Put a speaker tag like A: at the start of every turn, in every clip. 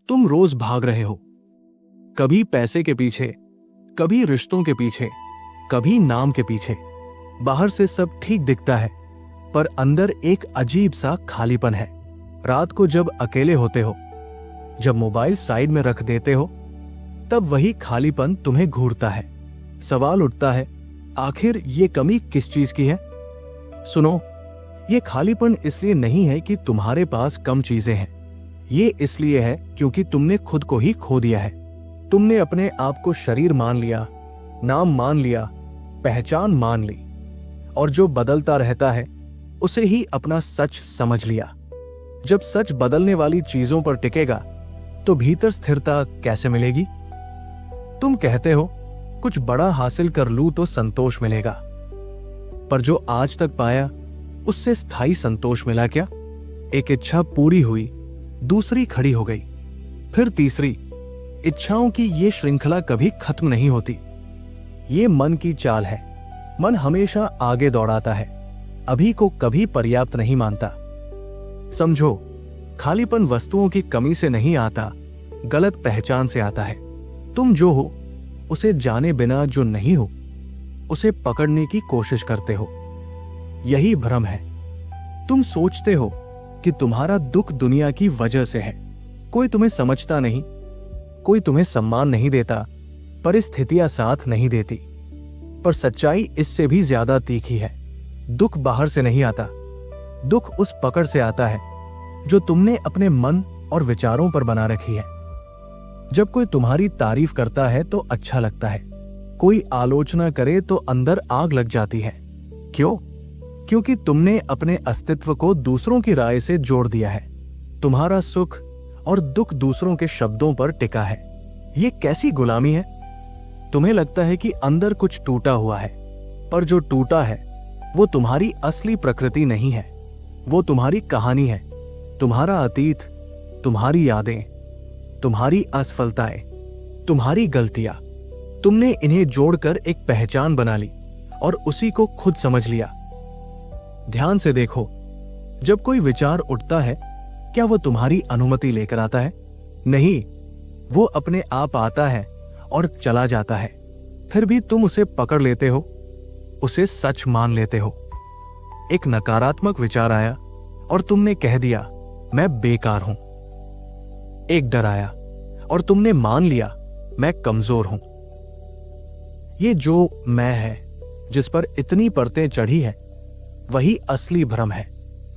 A: तुम रोज भाग रहे हो, कभी पैसे के पीछे, कभी रिश्तों के पीछे, कभी नाम के पीछे। बाहर से सब ठीक दिखता है, पर अंदर एक अजीब सा खालीपन है। रात को जब अकेले होते हो, जब मोबाइल साइड में रख देते हो, तब वही खालीपन तुम्हें घूरता है। सवाल उठता है, आखिर ये कमी किस चीज की है? सुनो, ये खालीपन इसलिए नहीं है कि तुम्हारे पास कम चीजें हैं। ये इसलिए है क्योंकि तुमने खुद को ही खो दिया है। तुमने अपने आप को शरीर मान लिया, नाम मान लिया, पहचान मान ली, और जो बदलता रहता है उसे ही अपना सच समझ लिया। जब सच बदलने वाली चीजों पर टिकेगा तो भीतर स्थिरता कैसे मिलेगी? तुम कहते हो कुछ बड़ा हासिल कर लूं तो संतोष मिलेगा, पर जो आज तक पाया उससे स्थायी संतोष मिला क्या? एक इच्छा पूरी हुई, दूसरी खड़ी हो गई, फिर तीसरी। इच्छाओं की ये श्रृंखला कभी खत्म नहीं होती। ये मन की चाल है। मन हमेशा आगे दौड़ाता है, अभी को कभी पर्याप्त नहीं मानता। समझो, खालीपन वस्तुओं की कमी से नहीं आता, गलत पहचान से आता है। तुम जो हो उसे जाने बिना जो नहीं हो उसे पकड़ने की कोशिश करते हो। यही भ्रम है। तुम सोचते हो कि तुम्हारा दुख दुनिया की वजह से है। कोई तुम्हें समझता नहीं, कोई तुम्हें सम्मान नहीं देता, परिस्थितियां साथ नहीं देती। पर सच्चाई इससे भी ज्यादा तीखी है। दुख बाहर से नहीं आता, दुख उस पकड़ से आता है जो तुमने अपने मन और विचारों पर बना रखी है। जब कोई तुम्हारी तारीफ करता है तो अच्छा लगता है, कोई आलोचना करे तो अंदर आग लग जाती है। क्यों? क्योंकि तुमने अपने अस्तित्व को दूसरों की राय से जोड़ दिया है। तुम्हारा सुख और दुख दूसरों के शब्दों पर टिका है। ये कैसी गुलामी है? तुम्हें लगता है कि अंदर कुछ टूटा हुआ है, पर जो टूटा है वो तुम्हारी असली प्रकृति नहीं है। वो तुम्हारी कहानी है, तुम्हारा अतीत, तुम्हारी यादें, तुम्हारी असफलताएं, तुम्हारी गलतियां। तुमने इन्हें जोड़कर एक पहचान बना ली और उसी को खुद समझ लिया। ध्यान से देखो, जब कोई विचार उठता है, क्या वो तुम्हारी अनुमति लेकर आता है? नहीं, वो अपने आप आता है और चला जाता है। फिर भी तुम उसे पकड़ लेते हो, उसे सच मान लेते हो। एक नकारात्मक विचार आया और तुमने कह दिया, मैं बेकार हूं। एक डर आया और तुमने मान लिया, मैं कमजोर हूं। ये जो मैं है, जिस पर इतनी परतें चढ़ी है, वही असली भ्रम है।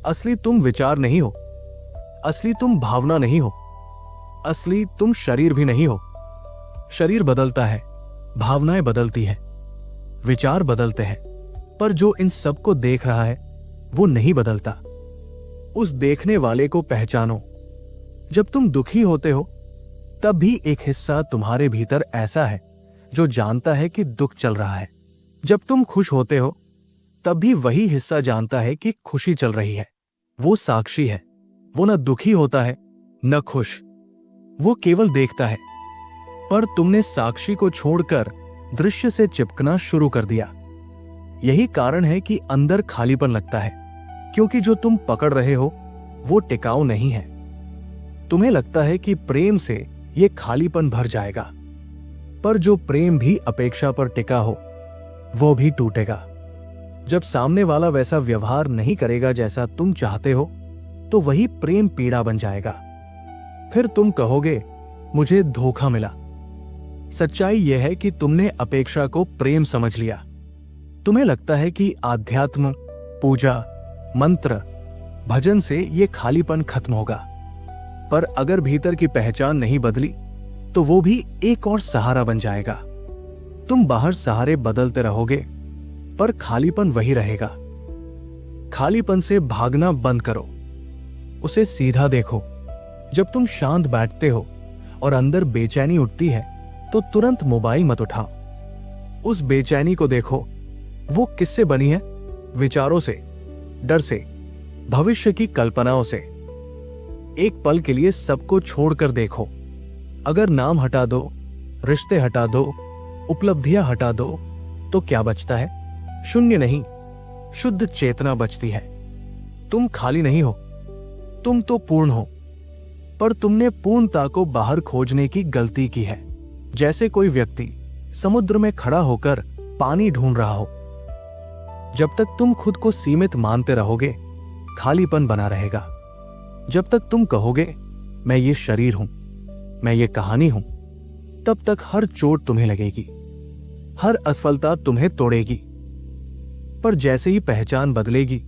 A: असली तुम विचार नहीं हो, असली तुम भावना नहीं हो, असली तुम शरीर भी नहीं हो। शरीर बदलता है, भावनाएं बदलती हैं, विचार बदलते हैं, पर जो इन सबको देख रहा है वो नहीं बदलता। उस देखने वाले को पहचानो। जब तुम दुखी होते हो तब भी एक हिस्सा तुम्हारे भीतर ऐसा है जो जानता है कि दुख चल रहा है। जब तुम खुश होते हो तब भी वही हिस्सा जानता है कि खुशी चल रही है। वो साक्षी है। वो न दुखी होता है न खुश, वो केवल देखता है। पर तुमने साक्षी को छोड़कर दृश्य से चिपकना शुरू कर दिया। यही कारण है कि अंदर खालीपन लगता है, क्योंकि जो तुम पकड़ रहे हो वो टिकाऊ नहीं है। तुम्हें लगता है कि प्रेम से ये खालीपन भर जाएगा, पर जो प्रेम भी अपेक्षा पर टिका हो वो भी टूटेगा। जब सामने वाला वैसा व्यवहार नहीं करेगा जैसा तुम चाहते हो, तो वही प्रेम पीड़ा बन जाएगा। फिर तुम कहोगे, मुझे धोखा मिला। सच्चाई यह है कि तुमने अपेक्षा को प्रेम समझ लिया। तुम्हें लगता है कि आध्यात्म, पूजा, मंत्र, भजन से ये खालीपन खत्म होगा, पर अगर भीतर की पहचान नहीं बदली तो वो भी एक और सहारा बन जाएगा। तुम बाहर सहारे बदलते रहोगे, पर खालीपन वही रहेगा। खालीपन से भागना बंद करो, उसे सीधा देखो। जब तुम शांत बैठते हो और अंदर बेचैनी उठती है तो तुरंत मोबाइल मत उठाओ। उस बेचैनी को देखो, वो किससे बनी है? विचारों से, डर से, भविष्य की कल्पनाओं से। एक पल के लिए सबको छोड़कर देखो। अगर नाम हटा दो, रिश्ते हटा दो, उपलब्धियां हटा दो, तो क्या बचता है? शून्य नहीं, शुद्ध चेतना बचती है। तुम खाली नहीं हो, तुम तो पूर्ण हो। पर तुमने पूर्णता को बाहर खोजने की गलती की है। जैसे कोई व्यक्ति समुद्र में खड़ा होकर पानी ढूंढ रहा हो। जब तक तुम खुद को सीमित मानते रहोगे, खालीपन बना रहेगा। जब तक तुम कहोगे मैं ये शरीर हूं, मैं ये कहानी हूं, तब तक हर चोट तुम्हें लगेगी, हर असफलता तुम्हें तोड़ेगी। पर जैसे ही पहचान बदलेगी,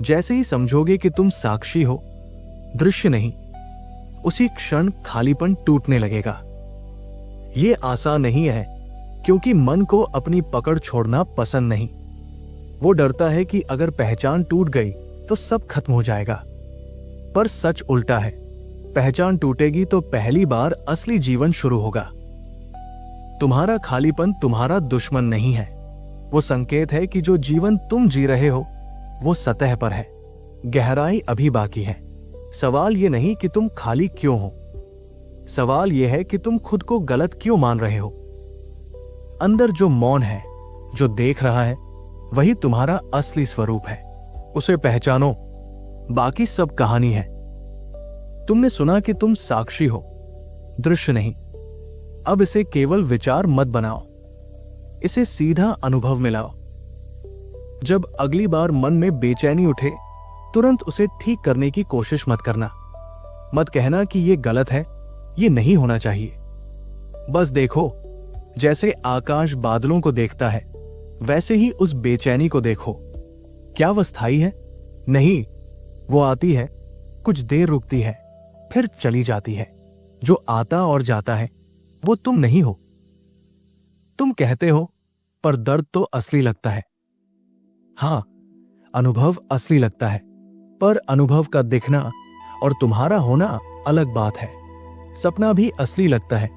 A: जैसे ही समझोगे कि तुम साक्षी हो, दृश्य नहीं, उसी क्षण खालीपन टूटने लगेगा। ये आसान नहीं है, क्योंकि मन को अपनी पकड़ छोड़ना पसंद नहीं। वो डरता है कि अगर पहचान टूट गई तो सब खत्म हो जाएगा। पर सच उल्टा है, पहचान टूटेगी तो पहली बार असली जीवन शुरू होगा। तुम्हारा खालीपन तुम्हारा दुश्मन नहीं है, वो संकेत है कि जो जीवन तुम जी रहे हो वो सतह पर है, गहराई अभी बाकी है। सवाल ये नहीं कि तुम खाली क्यों हो, सवाल यह है कि तुम खुद को गलत क्यों मान रहे हो। अंदर जो मौन है, जो देख रहा है, वही तुम्हारा असली स्वरूप है। उसे पहचानो, बाकी सब कहानी है। तुमने सुना कि तुम साक्षी हो, दृश्य नहीं। अब इसे केवल विचार मत बनाओ, इसे सीधा अनुभव में लाओ। जब अगली बार मन में बेचैनी उठे, तुरंत उसे ठीक करने की कोशिश मत करना। मत कहना कि यह गलत है, यह नहीं होना चाहिए। बस देखो, जैसे आकाश बादलों को देखता है, वैसे ही उस बेचैनी को देखो। क्या वह स्थायी है? नहीं, वो आती है, कुछ देर रुकती है, फिर चली जाती है। जो आता और जाता है वो तुम नहीं हो। तुम कहते हो पर दर्द तो असली लगता है। हां, अनुभव असली लगता है, पर अनुभव का दिखना और तुम्हारा होना अलग बात है। सपना भी असली लगता है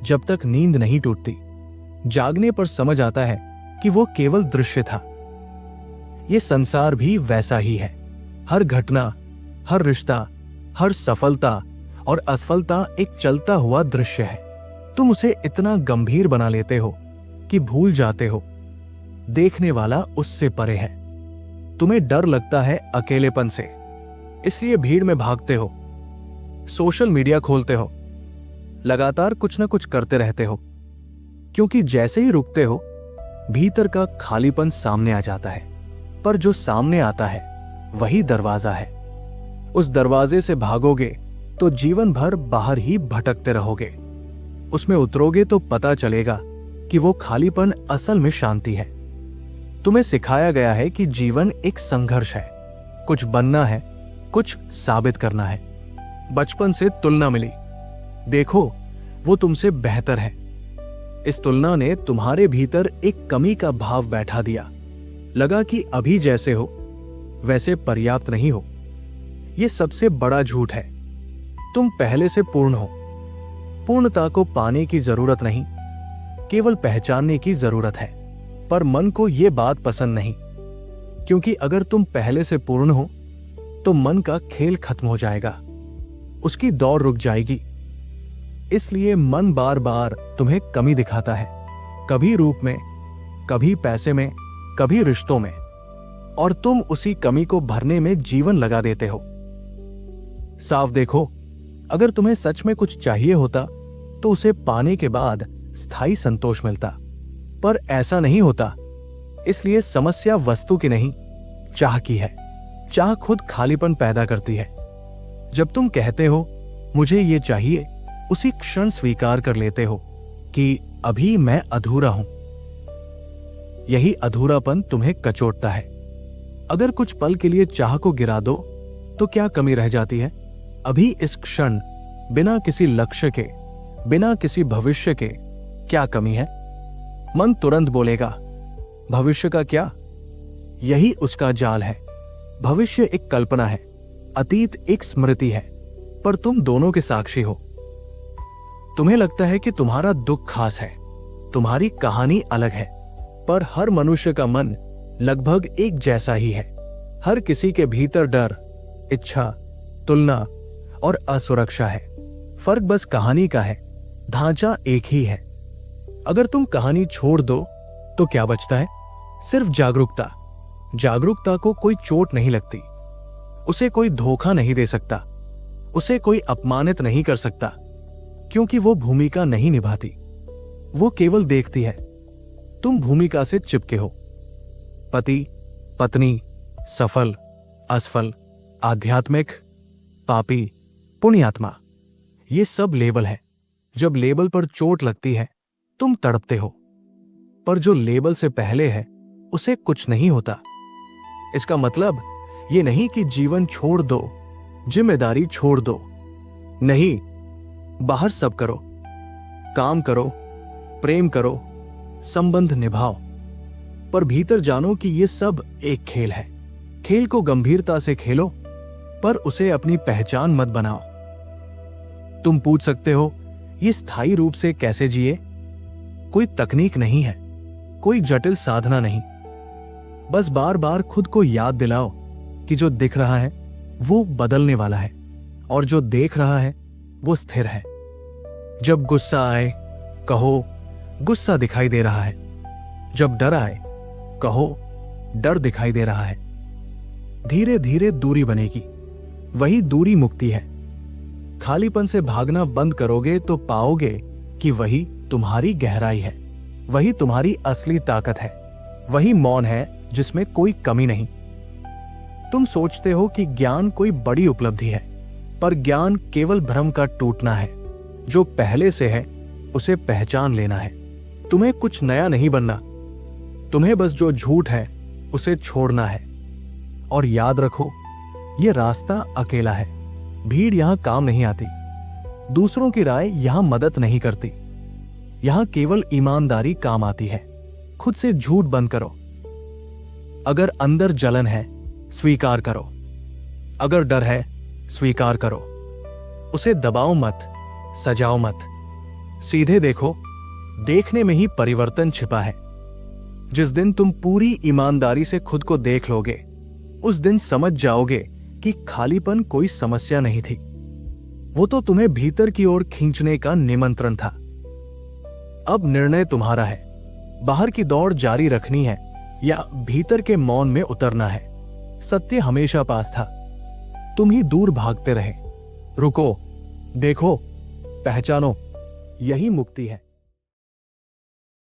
A: जब तक नींद नहीं टूटती। जागने पर समझ आता है कि वो केवल दृश्य था। ये संसार भी वैसा ही है। हर घटना, हर रिश्ता, हर सफलता और असफलता एक चलता हुआ दृश्य है। तुम उसे इतना गंभीर बना लेते हो कि भूल जाते हो देखने वाला उससे परे है। तुम्हें डर लगता है अकेलेपन से, इसलिए भीड़ में भागते हो, सोशल मीडिया खोलते हो, लगातार कुछ न कुछ करते रहते हो, क्योंकि जैसे ही रुकते हो भीतर का खालीपन सामने आ जाता है। पर जो सामने आता है वही दरवाजा है। उस दरवाजे से भागोगे तो जीवन भर बाहर ही भटकते रहोगे। उसमें उतरोगे तो पता चलेगा कि वो खालीपन असल में शांति है। तुम्हें सिखाया गया है कि जीवन एक संघर्ष है, कुछ बनना है, कुछ साबित करना है। बचपन से तुलना मिली, देखो वो तुमसे बेहतर है। इस तुलना ने तुम्हारे भीतर एक कमी का भाव बैठा दिया। लगा कि अभी जैसे हो वैसे पर्याप्त नहीं हो। यह सबसे बड़ा झूठ है। तुम पहले से पूर्ण हो। पूर्णता को पाने की जरूरत नहीं, केवल पहचानने की जरूरत है। पर मन को यह बात पसंद नहीं, क्योंकि अगर तुम पहले से पूर्ण हो तो मन का खेल खत्म हो जाएगा, उसकी दौड़ रुक जाएगी। इसलिए मन बार बार तुम्हें कमी दिखाता है, कभी रूप में, कभी पैसे में, कभी रिश्तों में, और तुम उसी कमी को भरने में जीवन लगा देते हो। साफ देखो, अगर तुम्हें सच में कुछ चाहिए होता तो उसे पाने के बाद स्थायी संतोष मिलता, पर ऐसा नहीं होता। इसलिए समस्या वस्तु की नहीं, चाह की है। चाह खुद खालीपन पैदा करती है। जब तुम कहते हो मुझे ये चाहिए, उसी क्षण स्वीकार कर लेते हो कि अभी मैं अधूरा हूं। यही अधूरापन तुम्हें कचोटता है। अगर कुछ पल के लिए चाह को गिरा दो तो क्या कमी रह जाती है? अभी इस क्षण बिना किसी लक्ष्य के, बिना किसी भविष्य के क्या कमी है? मन तुरंत बोलेगा, भविष्य का क्या? यही उसका जाल है। भविष्य एक कल्पना है, अतीत एक स्मृति है, पर तुम दोनों के साक्षी हो। तुम्हें लगता है कि तुम्हारा दुख खास है, तुम्हारी कहानी अलग है, पर हर मनुष्य का मन लगभग एक जैसा ही है। हर किसी के भीतर डर, इच्छा, तुलना और असुरक्षा है। फर्क बस कहानी का है, ढांचा एक ही है। अगर तुम कहानी छोड़ दो तो क्या बचता है? सिर्फ जागरूकता। जागरूकता को कोई चोट नहीं लगती, उसे कोई धोखा नहीं दे सकता, उसे कोई अपमानित नहीं कर सकता, क्योंकि वो भूमिका नहीं निभाती, वो केवल देखती है। तुम भूमिका से चिपके हो। पति, पत्नी, सफल, असफल, आध्यात्मिक, पापी, पुण्यात्मा, ये सब लेबल है। जब लेबल पर चोट लगती है तुम तड़पते हो, पर जो लेबल से पहले है उसे कुछ नहीं होता। इसका मतलब ये नहीं कि जीवन छोड़ दो, जिम्मेदारी छोड़ दो। नहीं, बाहर सब करो, काम करो, प्रेम करो, संबंध निभाओ, पर भीतर जानो कि ये सब एक खेल है। खेल को गंभीरता से खेलो, पर उसे अपनी पहचान मत बनाओ। तुम पूछ सकते हो, ये स्थायी रूप से कैसे जिए? कोई तकनीक नहीं है, कोई जटिल साधना नहीं। बस बार बार खुद को याद दिलाओ कि जो दिख रहा है वो बदलने वाला है, और जो देख रहा है वो स्थिर है। जब गुस्सा आए कहो, गुस्सा दिखाई दे रहा है। जब डर आए कहो, डर दिखाई दे रहा है। धीरे धीरे दूरी बनेगी, वही दूरी मुक्ति है। खालीपन से भागना बंद करोगे तो पाओगे कि वही तुम्हारी गहराई है, वही तुम्हारी असली ताकत है, वही मौन है जिसमें कोई कमी नहीं। तुम सोचते हो कि ज्ञान कोई बड़ी उपलब्धि है, पर ज्ञान केवल भ्रम का टूटना है। जो पहले से है उसे पहचान लेना है। तुम्हें कुछ नया नहीं बनना, तुम्हें बस जो झूठ है उसे छोड़ना है। और याद रखो, ये रास्ता अकेला है। भीड़ यहां काम नहीं आती, दूसरों की राय यहां मदद नहीं करती। यहां केवल ईमानदारी काम आती है। खुद से झूठ बंद करो। अगर अंदर जलन है स्वीकार करो, अगर डर है स्वीकार करो। उसे दबाओ मत, सजाओ मत, सीधे देखो। देखने में ही परिवर्तन छिपा है। जिस दिन तुम पूरी ईमानदारी से खुद को देख लोगे, उस दिन समझ जाओगे कि खालीपन कोई समस्या नहीं थी, वो तो तुम्हें भीतर की ओर खींचने का निमंत्रण था। अब निर्णय तुम्हारा है, बाहर की दौड़ जारी रखनी है या भीतर के मौन में उतरना है। सत्य हमेशा पास था, तुम ही दूर भागते रहे। रुको, देखो, पहचानो, यही मुक्ति है।